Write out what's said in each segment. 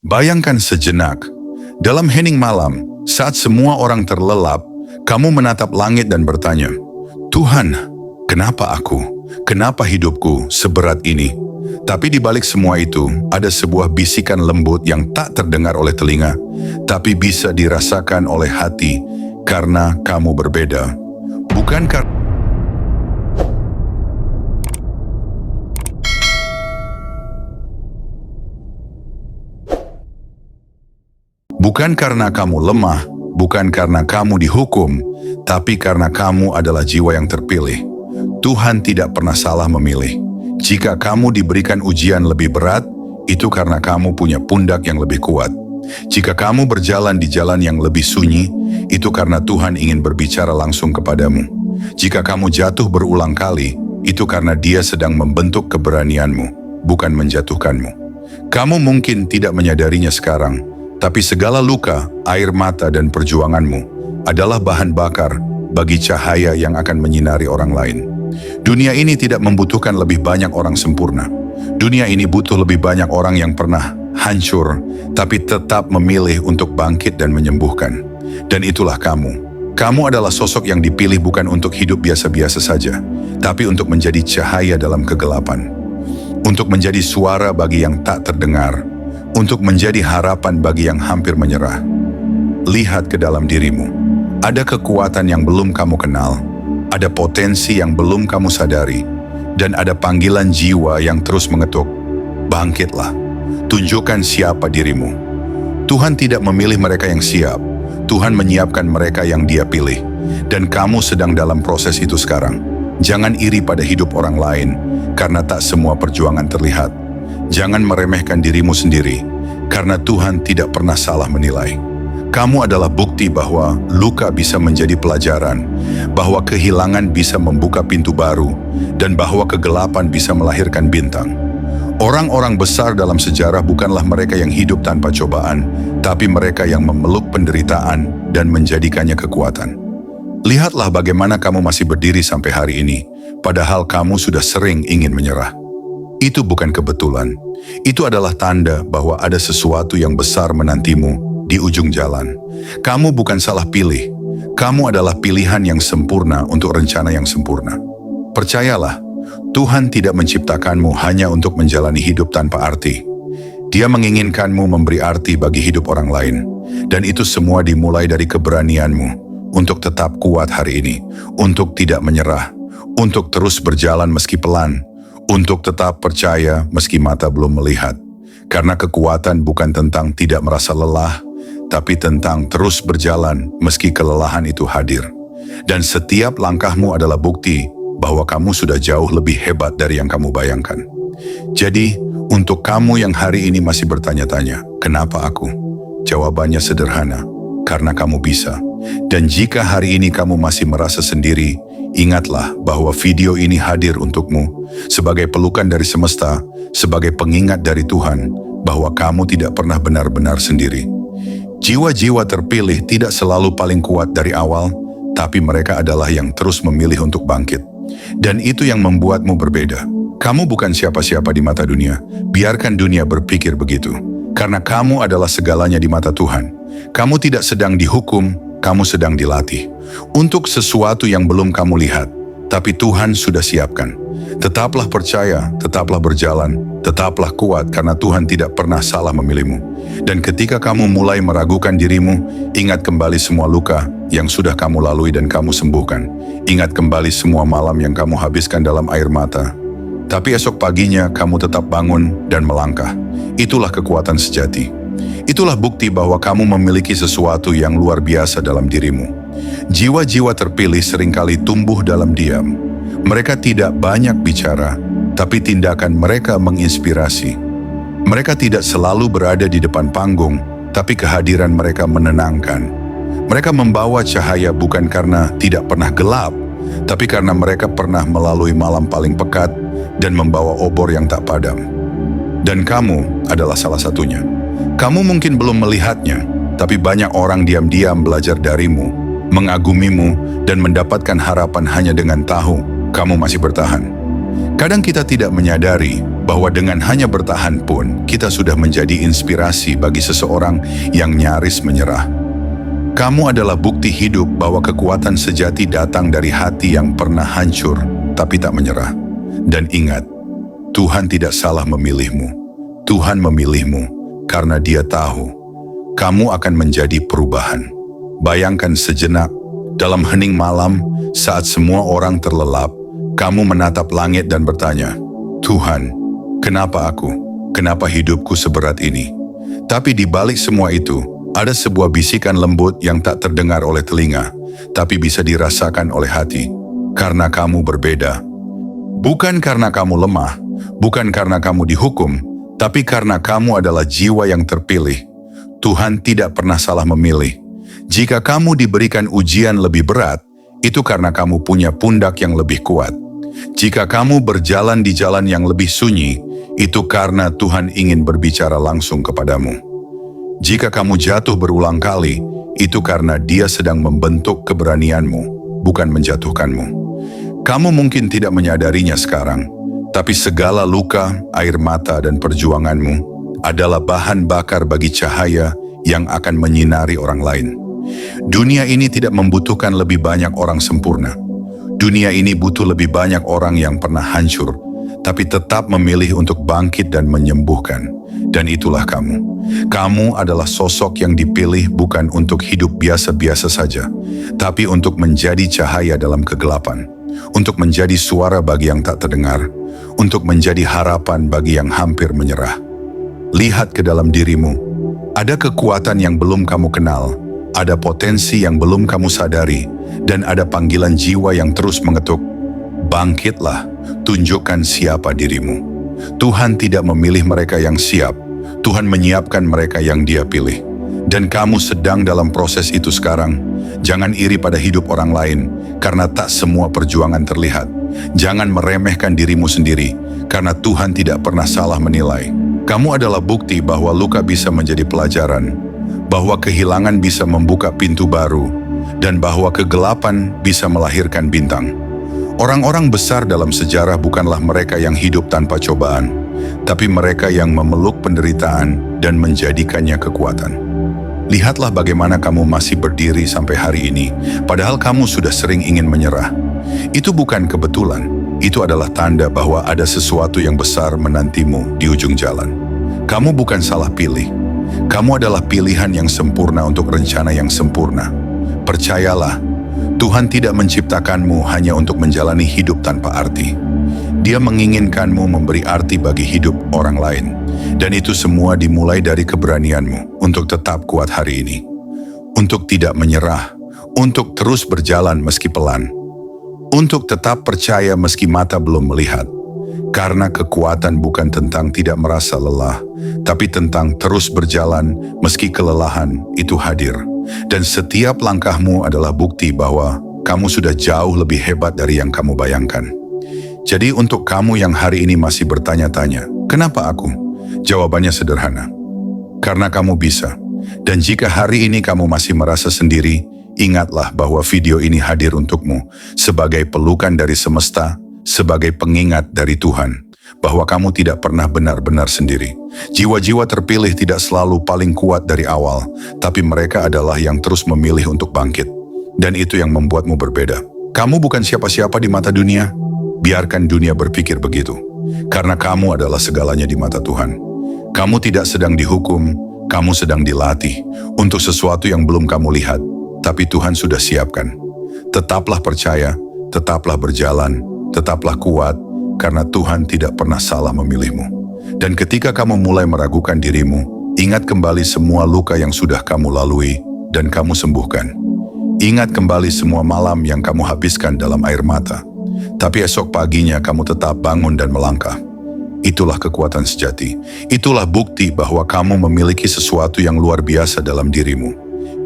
Bayangkan sejenak, dalam hening malam, saat semua orang terlelap, kamu menatap langit dan bertanya, Tuhan, kenapa aku? Kenapa hidupku seberat ini? Tapi di balik semua itu, ada sebuah bisikan lembut yang tak terdengar oleh telinga, tapi bisa dirasakan oleh hati, karena kamu berbeda. Bukan karena Bukan karena kamu lemah, bukan karena kamu dihukum, tapi karena kamu adalah jiwa yang terpilih. Tuhan tidak pernah salah memilih. Jika kamu diberikan ujian lebih berat, itu karena kamu punya pundak yang lebih kuat. Jika kamu berjalan di jalan yang lebih sunyi, itu karena Tuhan ingin berbicara langsung kepadamu. Jika kamu jatuh berulang kali, itu karena Dia sedang membentuk keberanianmu, bukan menjatuhkanmu. Kamu mungkin tidak menyadarinya sekarang, tapi segala luka, air mata, dan perjuanganmu adalah bahan bakar bagi cahaya yang akan menyinari orang lain. Dunia ini tidak membutuhkan lebih banyak orang sempurna. Dunia ini butuh lebih banyak orang yang pernah hancur, tapi tetap memilih untuk bangkit dan menyembuhkan. Dan itulah kamu. Kamu adalah sosok yang dipilih bukan untuk hidup biasa-biasa saja, tapi untuk menjadi cahaya dalam kegelapan. Untuk menjadi suara bagi yang tak terdengar. Untuk menjadi harapan bagi yang hampir menyerah. Lihat ke dalam dirimu. Ada kekuatan yang belum kamu kenal. Ada potensi yang belum kamu sadari. Dan ada panggilan jiwa yang terus mengetuk. Bangkitlah. Tunjukkan siapa dirimu. Tuhan tidak memilih mereka yang siap. Tuhan menyiapkan mereka yang Dia pilih. Dan kamu sedang dalam proses itu sekarang. Jangan iri pada hidup orang lain, karena tak semua perjuangan terlihat. Jangan meremehkan dirimu sendiri, karena Tuhan tidak pernah salah menilai. Kamu adalah bukti bahwa luka bisa menjadi pelajaran, bahwa kehilangan bisa membuka pintu baru, dan bahwa kegelapan bisa melahirkan bintang. Orang-orang besar dalam sejarah bukanlah mereka yang hidup tanpa cobaan, tapi mereka yang memeluk penderitaan dan menjadikannya kekuatan. Lihatlah bagaimana kamu masih berdiri sampai hari ini, padahal kamu sudah sering ingin menyerah. Itu bukan kebetulan. Itu adalah tanda bahwa ada sesuatu yang besar menantimu di ujung jalan. Kamu bukan salah pilih. Kamu adalah pilihan yang sempurna untuk rencana yang sempurna. Percayalah, Tuhan tidak menciptakanmu hanya untuk menjalani hidup tanpa arti. Dia menginginkanmu memberi arti bagi hidup orang lain. Dan itu semua dimulai dari keberanianmu untuk tetap kuat hari ini, untuk tidak menyerah, untuk terus berjalan meski pelan, untuk tetap percaya meski mata belum melihat. Karena kekuatan bukan tentang tidak merasa lelah, tapi tentang terus berjalan meski kelelahan itu hadir. Dan setiap langkahmu adalah bukti bahwa kamu sudah jauh lebih hebat dari yang kamu bayangkan. Jadi, untuk kamu yang hari ini masih bertanya-tanya, kenapa aku? Jawabannya sederhana, karena kamu bisa. Dan jika hari ini kamu masih merasa sendiri, ingatlah bahwa video ini hadir untukmu sebagai pelukan dari semesta, sebagai pengingat dari Tuhan bahwa kamu tidak pernah benar-benar sendiri. Jiwa-jiwa terpilih tidak selalu paling kuat dari awal, tapi mereka adalah yang terus memilih untuk bangkit. Dan itu yang membuatmu berbeda. Kamu bukan siapa-siapa di mata dunia. Biarkan dunia berpikir begitu. Karena kamu adalah segalanya di mata Tuhan. Kamu tidak sedang dihukum, kamu sedang dilatih untuk sesuatu yang belum kamu lihat, tapi Tuhan sudah siapkan. Tetaplah percaya, tetaplah berjalan, tetaplah kuat karena Tuhan tidak pernah salah memilihmu. Dan ketika kamu mulai meragukan dirimu, ingat kembali semua luka yang sudah kamu lalui dan kamu sembuhkan. Ingat kembali semua malam yang kamu habiskan dalam air mata. Tapi esok paginya kamu tetap bangun dan melangkah. Itulah kekuatan sejati. Itulah bukti bahwa kamu memiliki sesuatu yang luar biasa dalam dirimu. Jiwa-jiwa terpilih seringkali tumbuh dalam diam. Mereka tidak banyak bicara, tapi tindakan mereka menginspirasi. Mereka tidak selalu berada di depan panggung, tapi kehadiran mereka menenangkan. Mereka membawa cahaya bukan karena tidak pernah gelap, tapi karena mereka pernah melalui malam paling pekat dan membawa obor yang tak padam. Dan kamu adalah salah satunya. Kamu mungkin belum melihatnya, tapi banyak orang diam-diam belajar darimu, mengagumimu, dan mendapatkan harapan hanya dengan tahu kamu masih bertahan. Kadang kita tidak menyadari bahwa dengan hanya bertahan pun kita sudah menjadi inspirasi bagi seseorang yang nyaris menyerah. Kamu adalah bukti hidup bahwa kekuatan sejati datang dari hati yang pernah hancur tapi tak menyerah. Dan ingat, Tuhan tidak salah memilihmu. Tuhan memilihmu karena Dia tahu kamu akan menjadi perubahan. Bayangkan sejenak, dalam hening malam, saat semua orang terlelap, kamu menatap langit dan bertanya, Tuhan, kenapa aku? Kenapa hidupku seberat ini? Tapi di balik semua itu, ada sebuah bisikan lembut yang tak terdengar oleh telinga, tapi bisa dirasakan oleh hati. Karena kamu berbeda. Bukan karena kamu lemah, bukan karena kamu dihukum, tapi karena kamu adalah jiwa yang terpilih. Tuhan tidak pernah salah memilih. Jika kamu diberikan ujian lebih berat, itu karena kamu punya pundak yang lebih kuat. Jika kamu berjalan di jalan yang lebih sunyi, itu karena Tuhan ingin berbicara langsung kepadamu. Jika kamu jatuh berulang kali, itu karena Dia sedang membentuk keberanianmu, bukan menjatuhkanmu. Kamu mungkin tidak menyadarinya sekarang, tapi segala luka, air mata, dan perjuanganmu adalah bahan bakar bagi cahaya yang akan menyinari orang lain. Dunia ini tidak membutuhkan lebih banyak orang sempurna. Dunia ini butuh lebih banyak orang yang pernah hancur, tapi tetap memilih untuk bangkit dan menyembuhkan. Dan itulah kamu. Kamu adalah sosok yang dipilih bukan untuk hidup biasa-biasa saja, tapi untuk menjadi cahaya dalam kegelapan, untuk menjadi suara bagi yang tak terdengar, untuk menjadi harapan bagi yang hampir menyerah. Lihat ke dalam dirimu. Ada kekuatan yang belum kamu kenal, ada potensi yang belum kamu sadari, dan ada panggilan jiwa yang terus mengetuk. Bangkitlah, tunjukkan siapa dirimu. Tuhan tidak memilih mereka yang siap, Tuhan menyiapkan mereka yang Dia pilih. Dan kamu sedang dalam proses itu sekarang. Jangan iri pada hidup orang lain, karena tak semua perjuangan terlihat. Jangan meremehkan dirimu sendiri, karena Tuhan tidak pernah salah menilai. Kamu adalah bukti bahwa luka bisa menjadi pelajaran, bahwa kehilangan bisa membuka pintu baru, dan bahwa kegelapan bisa melahirkan bintang. Orang-orang besar dalam sejarah bukanlah mereka yang hidup tanpa cobaan, tapi mereka yang memeluk penderitaan dan menjadikannya kekuatan. Lihatlah bagaimana kamu masih berdiri sampai hari ini, padahal kamu sudah sering ingin menyerah. Itu bukan kebetulan, itu adalah tanda bahwa ada sesuatu yang besar menantimu di ujung jalan. Kamu bukan salah pilih, kamu adalah pilihan yang sempurna untuk rencana yang sempurna. Percayalah, Tuhan tidak menciptakanmu hanya untuk menjalani hidup tanpa arti. Dia menginginkanmu memberi arti bagi hidup orang lain. Dan itu semua dimulai dari keberanianmu untuk tetap kuat hari ini. Untuk tidak menyerah, untuk terus berjalan meski pelan. Untuk tetap percaya meski mata belum melihat. Karena kekuatan bukan tentang tidak merasa lelah, tapi tentang terus berjalan meski kelelahan itu hadir. Dan setiap langkahmu adalah bukti bahwa kamu sudah jauh lebih hebat dari yang kamu bayangkan. Jadi untuk kamu yang hari ini masih bertanya-tanya, kenapa aku? Jawabannya sederhana. Karena kamu bisa. Dan jika hari ini kamu masih merasa sendiri, ingatlah bahwa video ini hadir untukmu sebagai pelukan dari semesta, sebagai pengingat dari Tuhan, bahwa kamu tidak pernah benar-benar sendiri. Jiwa-jiwa terpilih tidak selalu paling kuat dari awal, tapi mereka adalah yang terus memilih untuk bangkit. Dan itu yang membuatmu berbeda. Kamu bukan siapa-siapa di mata dunia. Biarkan dunia berpikir begitu. Karena kamu adalah segalanya di mata Tuhan. Kamu tidak sedang dihukum, kamu sedang dilatih untuk sesuatu yang belum kamu lihat, tapi Tuhan sudah siapkan. Tetaplah percaya, tetaplah berjalan, tetaplah kuat, karena Tuhan tidak pernah salah memilihmu. Dan ketika kamu mulai meragukan dirimu, ingat kembali semua luka yang sudah kamu lalui dan kamu sembuhkan. Ingat kembali semua malam yang kamu habiskan dalam air mata. Tapi esok paginya kamu tetap bangun dan melangkah. Itulah kekuatan sejati. Itulah bukti bahwa kamu memiliki sesuatu yang luar biasa dalam dirimu.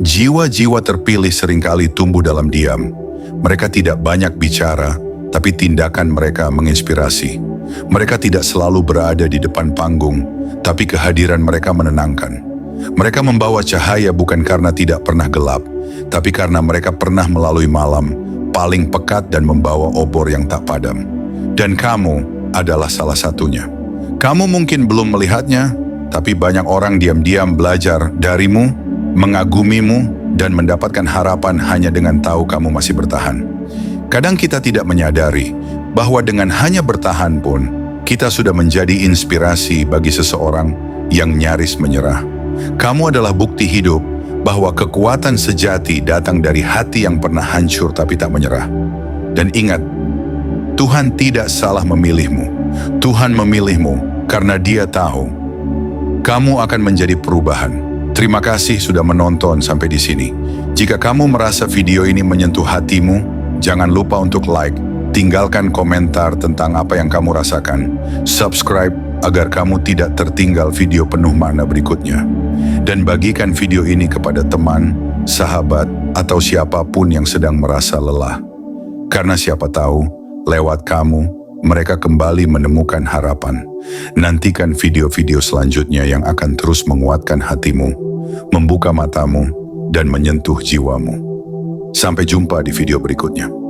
Jiwa-jiwa terpilih seringkali tumbuh dalam diam. Mereka tidak banyak bicara, tapi tindakan mereka menginspirasi. Mereka tidak selalu berada di depan panggung, tapi kehadiran mereka menenangkan. Mereka membawa cahaya bukan karena tidak pernah gelap, tapi karena mereka pernah melalui malam paling pekat dan membawa obor yang tak padam. Dan kamu adalah salah satunya. Kamu mungkin belum melihatnya, tapi banyak orang diam-diam belajar darimu, mengagumimu, dan mendapatkan harapan hanya dengan tahu kamu masih bertahan. Kadang kita tidak menyadari bahwa dengan hanya bertahan pun, kita sudah menjadi inspirasi bagi seseorang yang nyaris menyerah. Kamu adalah bukti hidup bahwa kekuatan sejati datang dari hati yang pernah hancur tapi tak menyerah. Dan ingat, Tuhan tidak salah memilihmu. Tuhan memilihmu karena Dia tahu kamu akan menjadi perubahan. Terima kasih sudah menonton sampai di sini. Jika kamu merasa video ini menyentuh hatimu, jangan lupa untuk like, tinggalkan komentar tentang apa yang kamu rasakan, subscribe agar kamu tidak tertinggal video penuh makna berikutnya, dan bagikan video ini kepada teman, sahabat, atau siapapun yang sedang merasa lelah. Karena siapa tahu, lewat kamu, mereka kembali menemukan harapan. Nantikan video-video selanjutnya yang akan terus menguatkan hatimu, membuka matamu, dan menyentuh jiwamu. Sampai jumpa di video berikutnya.